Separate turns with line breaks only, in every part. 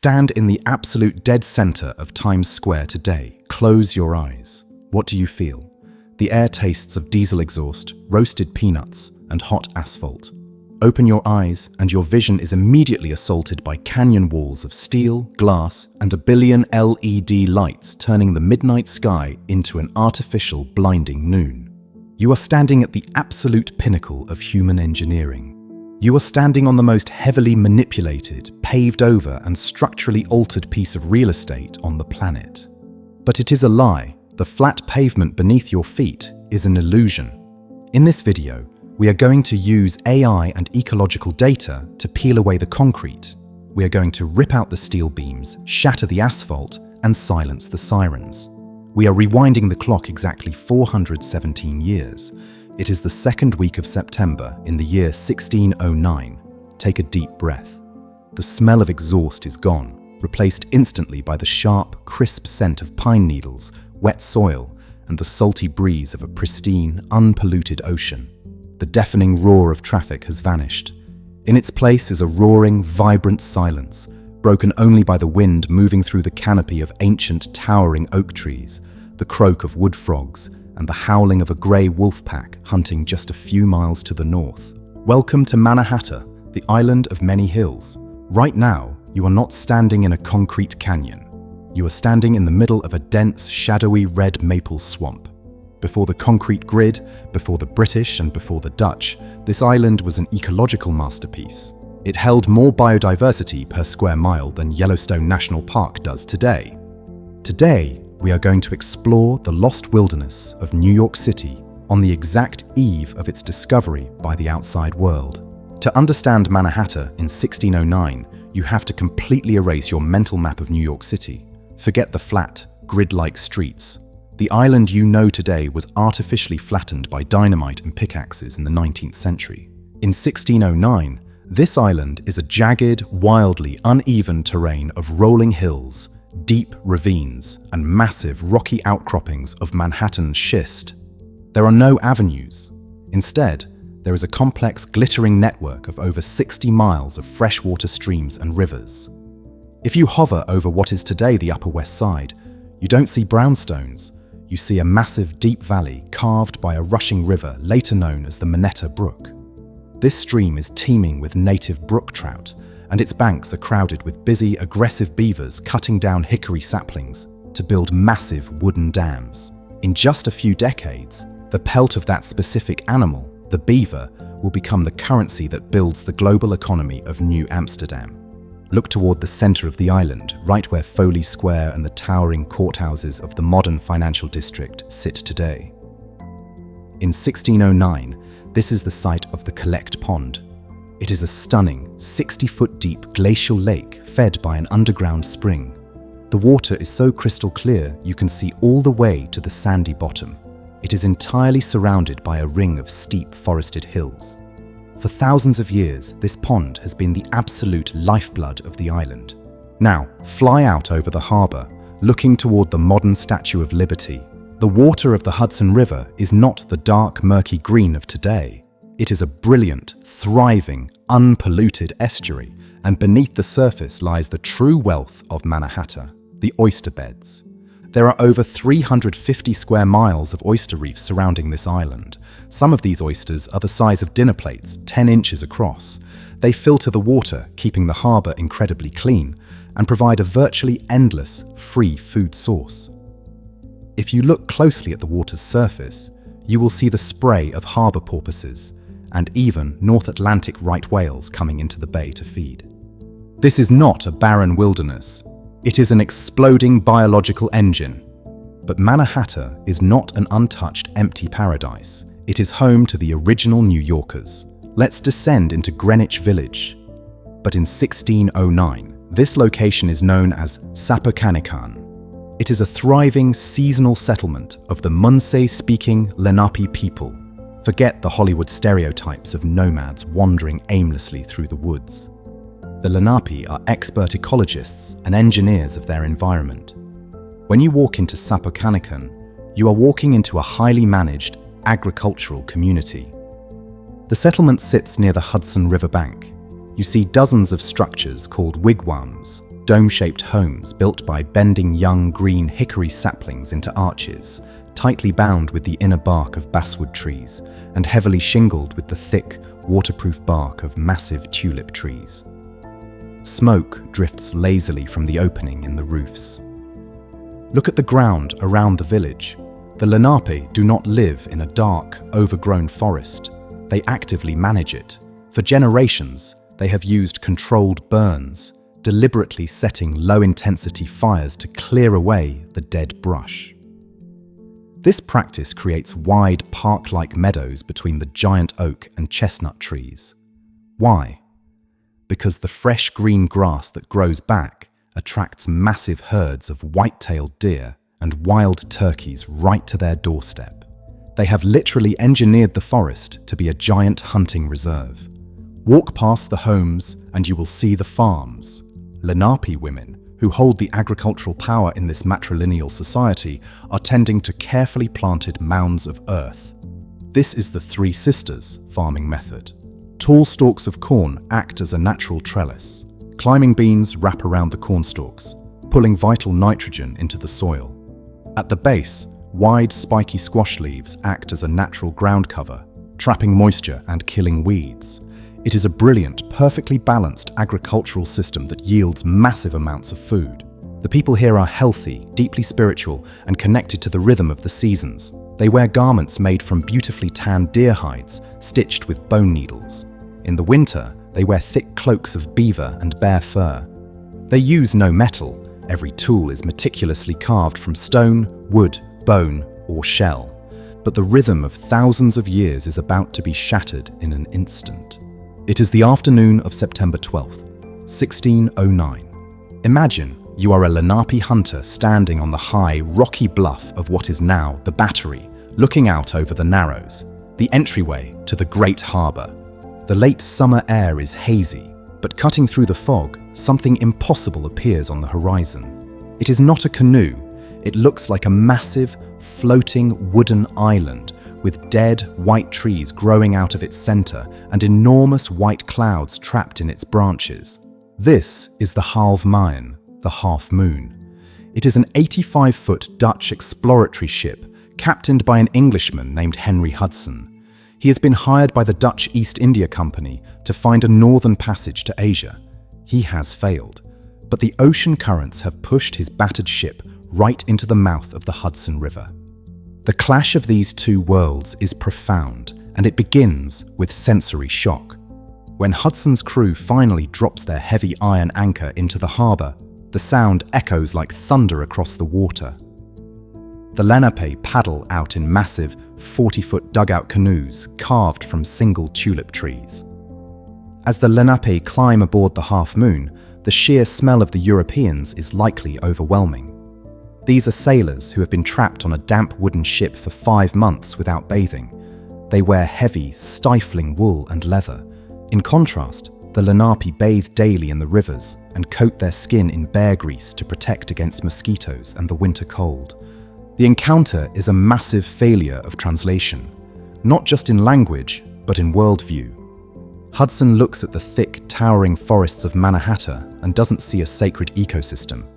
stand in the absolute dead center of Times Square today. Close your eyes. What do you feel? The air tastes of diesel exhaust, roasted peanuts, and hot asphalt. Open your eyes, and your vision is immediately assaulted by canyon walls of steel, glass, and a billion LED lights turning the midnight sky into an artificial blinding noon. You are standing at the absolute pinnacle of human engineering. You are standing on the most heavily manipulated, paved over, and structurally altered piece of real estate on the planet. But it is a lie. The flat pavement beneath your feet is an illusion. In this video, we are going to use AI and ecological data to peel away the concrete. We are going to rip out the steel beams, shatter the asphalt, and silence the sirens. We are rewinding the clock exactly 417 years. It is the second week of September in the year 1609. Take a deep breath. The smell of exhaust is gone, replaced instantly by the sharp, crisp scent of pine needles, wet soil, and the salty breeze of a pristine, unpolluted ocean. The deafening roar of traffic has vanished. In its place is a roaring, vibrant silence, broken only by the wind moving through the canopy of ancient, towering oak trees, the croak of wood frogs, and the howling of a grey wolf pack hunting just a few miles to the north. Welcome to Mannahatta, the island of many hills. Right now, you are not standing in a concrete canyon. You are standing in the middle of a dense, shadowy red maple swamp. Before the concrete grid, before the British, and before the Dutch, this island was an ecological masterpiece. It held more biodiversity per square mile than Yellowstone National Park does today. Today, we are going to explore the lost wilderness of New York City on the exact eve of its discovery by the outside world. To understand Mannahatta in 1609, you have to completely erase your mental map of New York City. Forget the flat, grid-like streets. The island you know today was artificially flattened by dynamite and pickaxes in the 19th century. In 1609, this island is a jagged, wildly uneven terrain of rolling hills, deep ravines, and massive rocky outcroppings of Manhattan schist. There are no avenues. Instead, there is a complex, glittering network of over 60 miles of freshwater streams and rivers. If you hover over what is today the Upper West Side, you don't see brownstones. You see a massive, deep valley carved by a rushing river later known as the Monetta Brook. This stream is teeming with native brook trout, and its banks are crowded with busy, aggressive beavers cutting down hickory saplings to build massive wooden dams. In just a few decades, the pelt of that specific animal, the beaver, will become the currency that builds the global economy of New Amsterdam. Look toward the center of the island, right where Foley Square and the towering courthouses of the modern financial district sit today. In 1609, this is the site of the Collect Pond. It is a stunning, 60-foot deep glacial lake fed by an underground spring. The water is so crystal clear you can see all the way to the sandy bottom. It is entirely surrounded by a ring of steep forested hills. For thousands of years, this pond has been the absolute lifeblood of the island. Now, fly out over the harbour, looking toward the modern Statue of Liberty. The water of the Hudson River is not the dark, murky green of today. It is a brilliant, thriving, unpolluted estuary, and beneath the surface lies the true wealth of Mannahatta, the oyster beds. There are over 350 square miles of oyster reefs surrounding this island. Some of these oysters are the size of dinner plates, 10 inches across. They filter the water, keeping the harbour incredibly clean, and provide a virtually endless, free food source. If you look closely at the water's surface, you will see the spray of harbour porpoises, and even North Atlantic right whales coming into the bay to feed. This is not a barren wilderness. It is an exploding biological engine. But Mannahatta is not an untouched, empty paradise. It is home to the original New Yorkers. Let's descend into Greenwich Village. But in 1609, this location is known as Sapokanikan. It is a thriving, seasonal settlement of the Munsee-speaking Lenape people. Forget the Hollywood stereotypes of nomads wandering aimlessly through the woods. The Lenape are expert ecologists and engineers of their environment. When you walk into Sapokanikan, you are walking into a highly managed agricultural community. The settlement sits near the Hudson River bank. You see dozens of structures called wigwams, dome-shaped homes built by bending young green hickory saplings into arches, tightly bound with the inner bark of basswood trees and heavily shingled with the thick, waterproof bark of massive tulip trees. Smoke drifts lazily from the opening in the roofs. Look at the ground around the village. The Lenape do not live in a dark, overgrown forest. They actively manage it. For generations, they have used controlled burns, deliberately setting low-intensity fires to clear away the dead brush. This practice creates wide park-like meadows between the giant oak and chestnut trees. Why? Because the fresh green grass that grows back attracts massive herds of white-tailed deer and wild turkeys right to their doorstep. They have literally engineered the forest to be a giant hunting reserve. Walk past the homes and you will see the farms. Lenape women, who hold the agricultural power in this matrilineal society, are tending to carefully planted mounds of earth. This is the Three Sisters farming method. Tall stalks of corn act as a natural trellis. Climbing beans wrap around the corn stalks, pulling vital nitrogen into the soil. At the base, wide spiky squash leaves act as a natural ground cover, trapping moisture and killing weeds. It is a brilliant, perfectly balanced agricultural system that yields massive amounts of food. The people here are healthy, deeply spiritual, and connected to the rhythm of the seasons. They wear garments made from beautifully tanned deer hides, stitched with bone needles. In the winter, they wear thick cloaks of beaver and bear fur. They use no metal. Every tool is meticulously carved from stone, wood, bone, or shell. But the rhythm of thousands of years is about to be shattered in an instant. It is the afternoon of September 12th, 1609. Imagine you are a Lenape hunter standing on the high, rocky bluff of what is now the Battery, looking out over the Narrows, the entryway to the great harbour. The late summer air is hazy, but cutting through the fog, something impossible appears on the horizon. It is not a canoe. It looks like a massive, floating wooden island with dead, white trees growing out of its center and enormous white clouds trapped in its branches. This is the Halve Maan, the half moon. It is an 85-foot Dutch exploratory ship captained by an Englishman named Henry Hudson. He has been hired by the Dutch East India Company to find a northern passage to Asia. He has failed, but the ocean currents have pushed his battered ship right into the mouth of the Hudson River. The clash of these two worlds is profound, and it begins with sensory shock. When Hudson's crew finally drops their heavy iron anchor into the harbour, the sound echoes like thunder across the water. The Lenape paddle out in massive 40-foot dugout canoes carved from single tulip trees. As the Lenape climb aboard the Half Moon, the sheer smell of the Europeans is likely overwhelming. These are sailors who have been trapped on a damp wooden ship for 5 months without bathing. They wear heavy, stifling wool and leather. In contrast, the Lenape bathe daily in the rivers and coat their skin in bear grease to protect against mosquitoes and the winter cold. The encounter is a massive failure of translation, not just in language, but in worldview. Hudson looks at the thick, towering forests of Mannahatta and doesn't see a sacred ecosystem.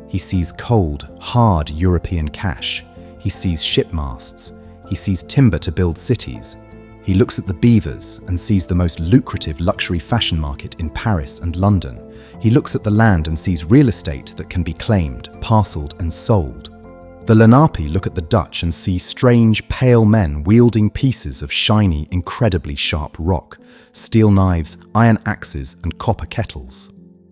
He sees cold, hard European cash. He sees ship masts. He sees timber to build cities. He looks at the beavers and sees the most lucrative luxury fashion market in Paris and London. He looks at the land and sees real estate that can be claimed, parceled, and sold. The Lenape look at the Dutch and see strange, pale men wielding pieces of shiny, incredibly sharp rock, steel knives, iron axes, and copper kettles.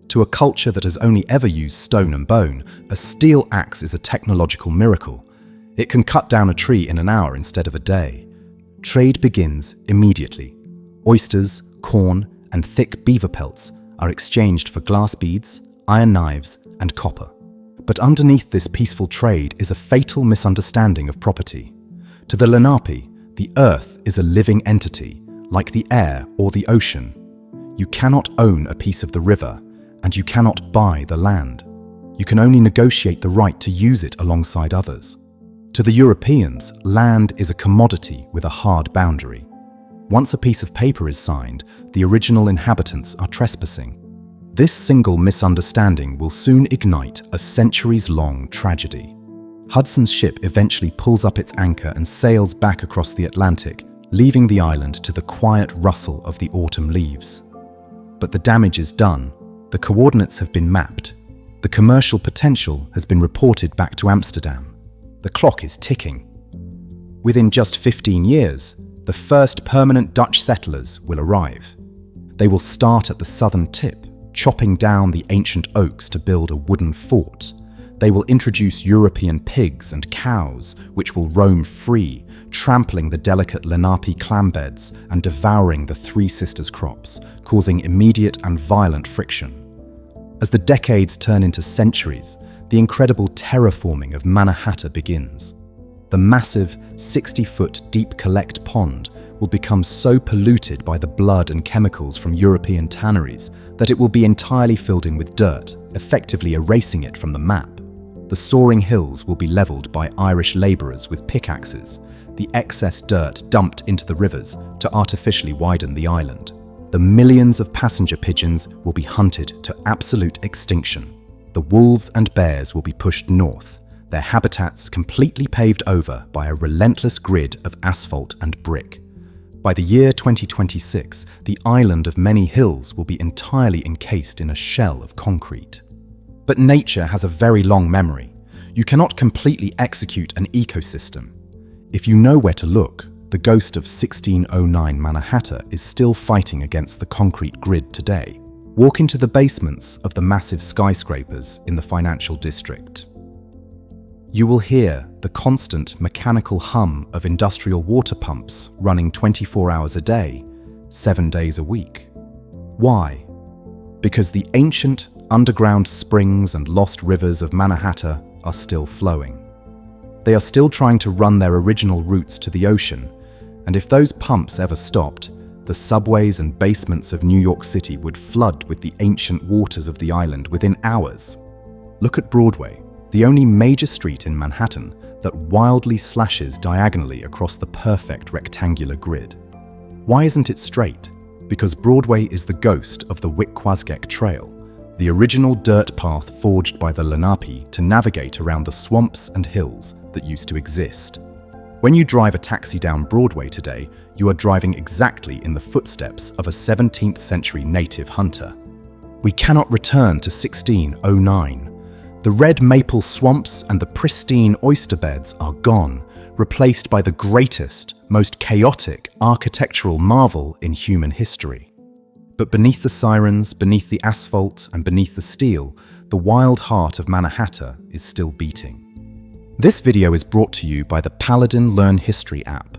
To a culture that has only ever used stone and bone, a steel axe is a technological miracle. It can cut down a tree in an hour instead of a day. Trade begins immediately. Oysters, corn, and thick beaver pelts are exchanged for glass beads, iron knives, and copper. But underneath this peaceful trade is a fatal misunderstanding of property. To the Lenape, the earth is a living entity, like the air or the ocean. You cannot own a piece of the river, and you cannot buy the land. You can only negotiate the right to use it alongside others. To the Europeans, land is a commodity with a hard boundary. Once a piece of paper is signed, the original inhabitants are trespassing. This single misunderstanding will soon ignite a centuries-long tragedy. Hudson's ship eventually pulls up its anchor and sails back across the Atlantic, leaving the island to the quiet rustle of the autumn leaves. But the damage is done. The coordinates have been mapped. The commercial potential has been reported back to Amsterdam. The clock is ticking. Within just 15 years, the first permanent Dutch settlers will arrive. They will start at the southern tip, chopping down the ancient oaks to build a wooden fort. They will introduce European pigs and cows, which will roam free, trampling the delicate Lenape clambeds and devouring the Three Sisters crops, causing immediate and violent friction. As the decades turn into centuries, the incredible terraforming of Mannahatta begins. The massive 60-foot deep collect pond will become so polluted by the blood and chemicals from European tanneries that it will be entirely filled in with dirt, effectively erasing it from the map. The soaring hills will be leveled by Irish labourers with pickaxes, the excess dirt dumped into the rivers to artificially widen the island. The millions of passenger pigeons will be hunted to absolute extinction. The wolves and bears will be pushed north, their habitats completely paved over by a relentless grid of asphalt and brick. By the year 2026, the island of many hills will be entirely encased in a shell of concrete. But nature has a very long memory. You cannot completely execute an ecosystem. If you know where to look, the ghost of 1609 Mannahatta is still fighting against the concrete grid today. Walk into the basements of the massive skyscrapers in the financial district. You will hear the constant mechanical hum of industrial water pumps running 24 hours a day, 7 days a week. Why? Because the ancient underground springs and lost rivers of Mannahatta are still flowing. They are still trying to run their original routes to the ocean, and if those pumps ever stopped, the subways and basements of New York City would flood with the ancient waters of the island within hours. Look at Broadway, the only major street in Manhattan that wildly slashes diagonally across the perfect rectangular grid. Why isn't it straight? Because Broadway is the ghost of the Witwatersrand Trail, the original dirt path forged by the Lenape to navigate around the swamps and hills that used to exist. When you drive a taxi down Broadway today, you are driving exactly in the footsteps of a 17th century native hunter. We cannot return to 1609. The red maple swamps and the pristine oyster beds are gone, replaced by the greatest, most chaotic architectural marvel in human history. But beneath the sirens, beneath the asphalt, and beneath the steel, the wild heart of Mannahatta is still beating. This video is brought to you by the Paladin Learn History app.